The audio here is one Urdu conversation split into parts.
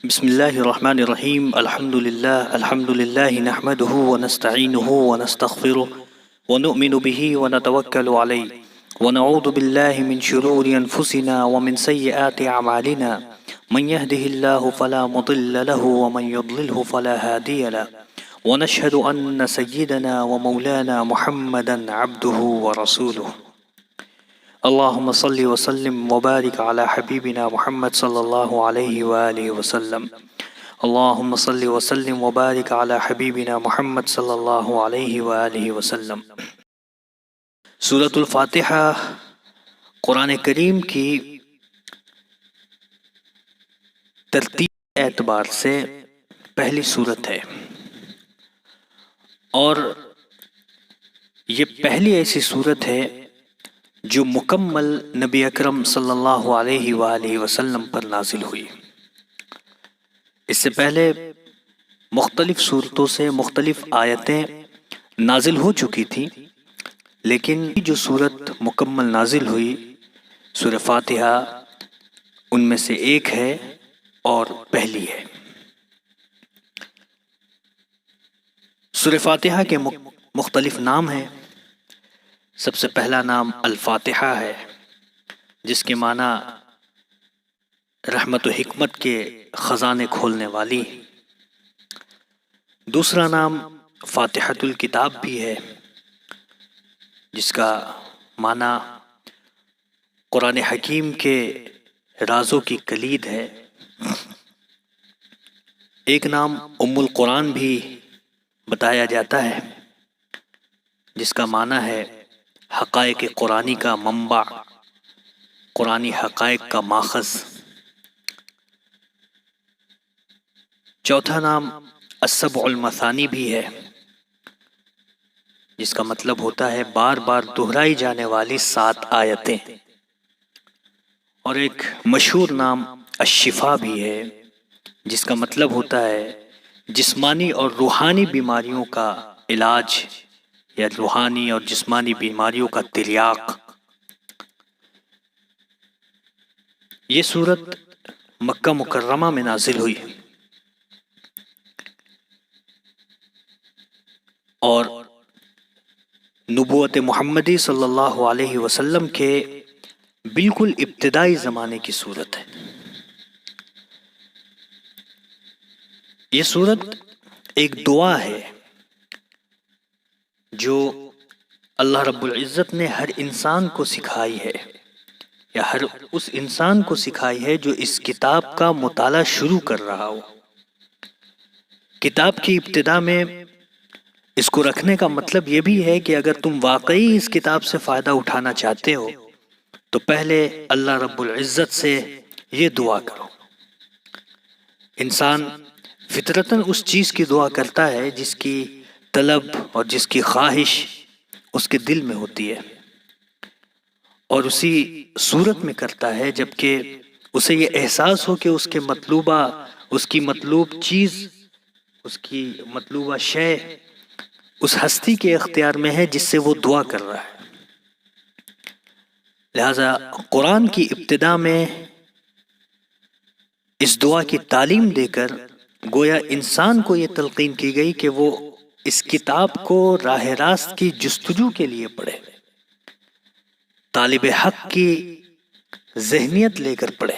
بسم الله الرحمن الرحيم. الحمد لله نحمده ونستعينه ونستغفره ونؤمن به ونتوكل عليه ونعوذ بالله من شرور أنفسنا ومن سيئات أعمالنا. من يهده الله فلا مضل له ومن يضلله فلا هادي له، ونشهد أن سيدنا ومولانا محمدا عبده ورسوله. اللهم صل وسلم وبارك على حبيبنا محمد صلى الله عليه وآله وسلم. اللهم صل وسلم وبارك على حبيبنا محمد صلی اللہ علیہ وآلہ وسلم. سورۃ الفاتحہ قرآن کریم کی ترتیب اعتبار سے پہلی سورت ہے، اور یہ پہلی ایسی سورت ہے جو مکمل نبی اکرم صلی اللہ علیہ وآلہ وسلم پر نازل ہوئی. اس سے پہلے مختلف صورتوں سے مختلف آیتیں نازل ہو چکی تھیں، لیکن جو صورت مکمل نازل ہوئی سورہ فاتحہ ان میں سے ایک ہے اور پہلی ہے. سورہ فاتحہ کے مختلف نام ہیں. سب سے پہلا نام الفاتحہ ہے، جس کے معنی رحمت و حکمت کے خزانے کھولنے والی. دوسرا نام فاتحۃ الکتاب بھی ہے، جس کا معنی قرآن حکیم کے رازوں کی کلید ہے. ایک نام ام القرآن بھی بتایا جاتا ہے، جس کا معنی ہے حقائق قرآنی کا منبع، قرآنی حقائق کا ماخذ. چوتھا نام السبع المثانی بھی ہے، جس کا مطلب ہوتا ہے بار بار دہرائی جانے والی 7 آیتیں. اور ایک مشہور نام الشفا بھی ہے، جس کا مطلب ہوتا ہے جسمانی اور روحانی بیماریوں کا علاج یا روحانی اور جسمانی بیماریوں کا تریاق. یہ سورت مکہ مکرمہ میں نازل ہوئی اور نبوت محمدی صلی اللہ علیہ وسلم کے بالکل ابتدائی زمانے کی سورت ہے. یہ سورت ایک دعا ہے جو اللہ رب العزت نے ہر انسان کو سکھائی ہے، یا ہر اس انسان کو سکھائی ہے جو اس کتاب کا مطالعہ شروع کر رہا ہو. کتاب کی ابتدا میں اس کو رکھنے کا مطلب یہ بھی ہے کہ اگر تم واقعی اس کتاب سے فائدہ اٹھانا چاہتے ہو تو پہلے اللہ رب العزت سے یہ دعا کرو. انسان فطرتاً اس چیز کی دعا کرتا ہے جس کی طلب اور جس کی خواہش اس کے دل میں ہوتی ہے، اور اسی صورت میں کرتا ہے جبکہ اسے یہ احساس ہو کہ اس کی مطلوب چیز، اس کی مطلوبہ شے اس ہستی کے اختیار میں ہے جس سے وہ دعا کر رہا ہے. لہذا قرآن کی ابتدا میں اس دعا کی تعلیم دے کر گویا انسان کو یہ تلقین کی گئی کہ وہ اس کتاب کو راہ راست کی جستجو کے لیے پڑھے، طالب حق کی ذہنیت لے کر پڑھے،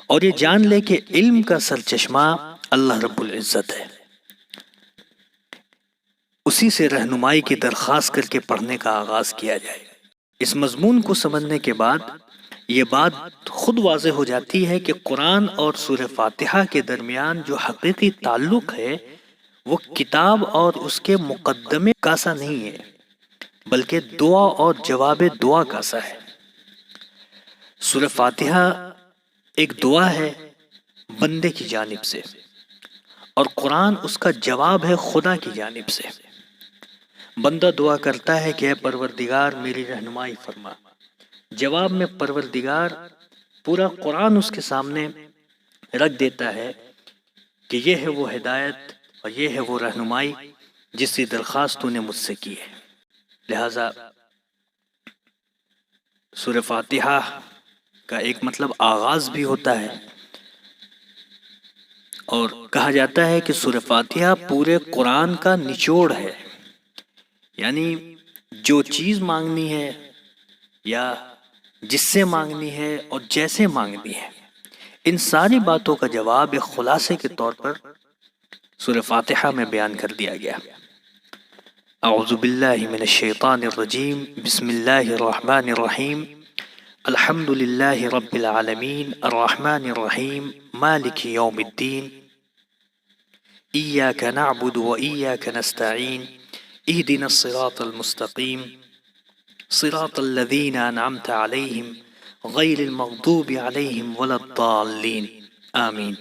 اور یہ جان لے کہ علم کا سرچشمہ اللہ رب العزت ہے. اسی سے رہنمائی کی درخواست کر کے پڑھنے کا آغاز کیا جائے. اس مضمون کو سمجھنے کے بعد یہ بات خود واضح ہو جاتی ہے کہ قرآن اور سورہ فاتحہ کے درمیان جو حقیقی تعلق ہے وہ کتاب اور اس کے مقدمے کا سا نہیں ہے، بلکہ دعا اور جواب دعا کا سا ہے. سورہ فاتحہ ایک دعا ہے بندے کی جانب سے، اور قرآن اس کا جواب ہے خدا کی جانب سے. بندہ دعا کرتا ہے کہ اے پروردگار میری رہنمائی فرما. جواب میں پروردگار پورا قرآن اس کے سامنے رکھ دیتا ہے کہ یہ ہے وہ ہدایت اور یہ ہے وہ رہنمائی جس کی درخواست تو نے مجھ سے کی ہے. لہذا سورہ فاتحہ کا ایک مطلب آغاز بھی ہوتا ہے، اور کہا جاتا ہے کہ سورہ فاتحہ پورے قرآن کا نچوڑ ہے، یعنی جو چیز مانگنی ہے یا جس سے مانگنی ہے اور جیسے مانگنی ہے، ان ساری باتوں کا جواب ایک خلاصے کے طور پر سورہ فاتحہ میں بیان کر دیا گیا۔ اعوذ باللہ من الشیطان الرجیم، بسم اللہ الرحمن الرحیم، الحمد للہ رب العالمین، الرحمن الرحیم، مالک یوم الدین، ایاک نعبد و ایاک نستعین، اہدنا الصراط المستقیم، صراط الذین انعمت علیہم غیر المغضوب علیہم ولا الضالین، آمین۔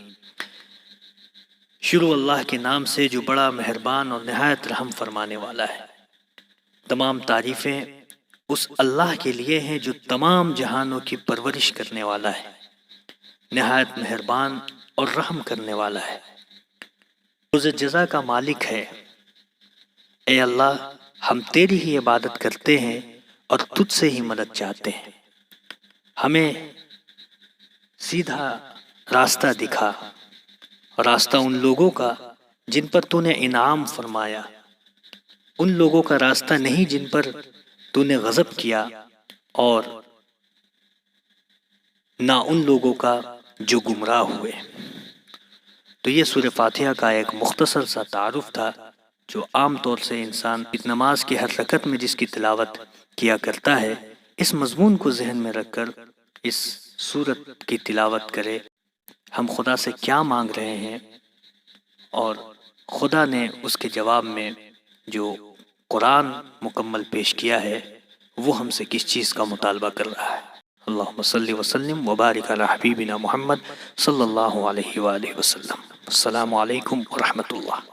شروع اللہ کے نام سے جو بڑا مہربان اور نہایت رحم فرمانے والا ہے۔ تمام تعریفیں اس اللہ کے لیے ہیں جو تمام جہانوں کی پرورش کرنے والا ہے، نہایت مہربان اور رحم کرنے والا ہے، روز جزا کا مالک ہے۔ اے اللہ، ہم تیری ہی عبادت کرتے ہیں اور تجھ سے ہی مدد چاہتے ہیں۔ ہمیں سیدھا راستہ دکھا، راستہ ان لوگوں کا جن پر تو نے انعام فرمایا، ان لوگوں کا راستہ نہیں جن پر تو نے غضب کیا، اور نہ ان لوگوں کا جو گمراہ ہوئے۔ تو یہ سورہ فاتحہ کا ایک مختصر سا تعارف تھا جو عام طور سے انسان نماز کی ہر رکعت میں جس کی تلاوت کیا کرتا ہے، اس مضمون کو ذہن میں رکھ کر اس سورت کی تلاوت کرے۔ ہم خدا سے کیا مانگ رہے ہیں اور خدا نے اس کے جواب میں جو قرآن مکمل پیش کیا ہے وہ ہم سے کس چیز کا مطالبہ کر رہا ہے۔ اللہم صلی وسلم وبارک علی حبیبنا محمد صلی اللہ علیہ وآلہ وسلم۔ السلام علیکم ورحمۃ اللہ۔